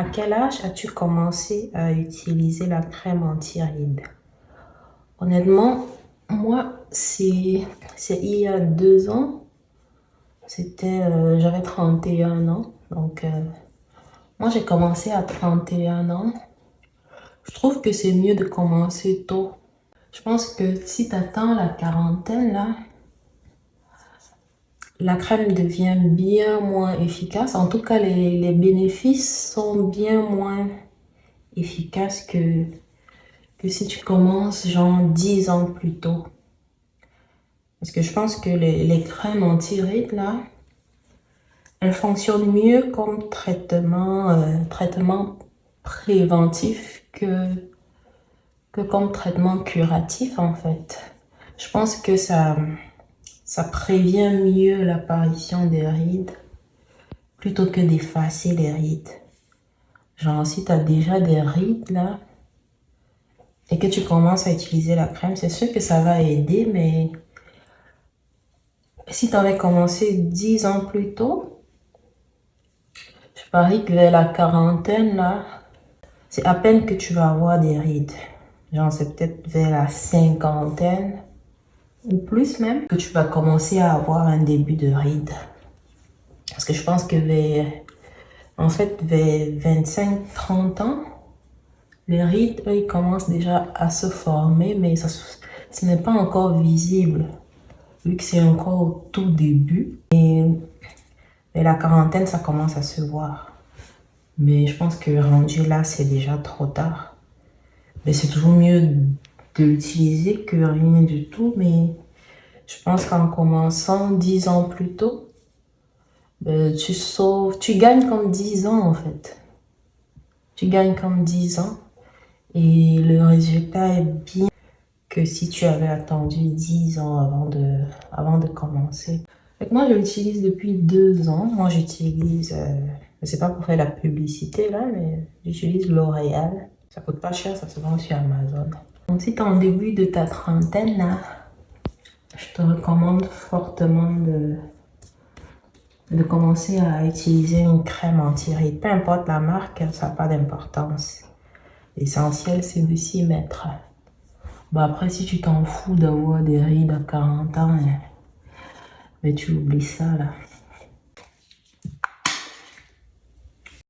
À quel âge as-tu commencé à utiliser la crème anti-rides? Honnêtement, moi, c'est il y a 2 ans. J'avais 31 ans. Donc, moi, j'ai commencé à 31 ans. Je trouve que c'est mieux de commencer tôt. Je pense que si tu atteins la quarantaine, là, la crème devient bien moins efficace. En tout cas, les bénéfices sont bien moins efficaces que si tu commences genre 10 ans plus tôt. Parce que je pense que les crèmes anti-rides, là, elles fonctionnent mieux comme traitement préventif que comme traitement curatif, en fait. Je pense que ça prévient mieux l'apparition des rides plutôt que d'effacer les rides. Genre, si tu as déjà des rides, là, et que tu commences à utiliser la crème, c'est sûr que ça va aider, mais si tu avais commencé 10 ans plus tôt, je parie que vers la quarantaine, là, c'est à peine que tu vas avoir des rides. Genre, c'est peut-être vers la cinquantaine, ou plus même, que tu vas commencer à avoir un début de rides. Parce que je pense que vers 25-30 ans, les rides, eux, ils commencent déjà à se former, mais ce n'est pas encore visible, vu que c'est encore au tout début. Et la quarantaine, ça commence à se voir. Mais je pense que rendu là, c'est déjà trop tard. Mais c'est toujours mieux de l'utiliser que rien du tout. Mais je pense qu'en commençant 10 ans plus tôt, tu gagnes comme 10 ans en fait. Tu gagnes comme 10 ans. Et le résultat est bien que si tu avais attendu 10 ans avant de commencer. Donc moi, je l'utilise depuis 2 ans. Moi, j'utilise, c'est pas pour faire la publicité là, mais j'utilise L'Oréal. Ça coûte pas cher, ça se vend sur Amazon. Donc si tu es en début de ta trentaine là, je te recommande fortement de commencer à utiliser une crème anti-rides. Peu importe la marque, ça n'a pas d'importance. L'essentiel, c'est de s'y mettre. Bon, après, si tu t'en fous d'avoir des rides à 40 ans, mais tu oublies ça là.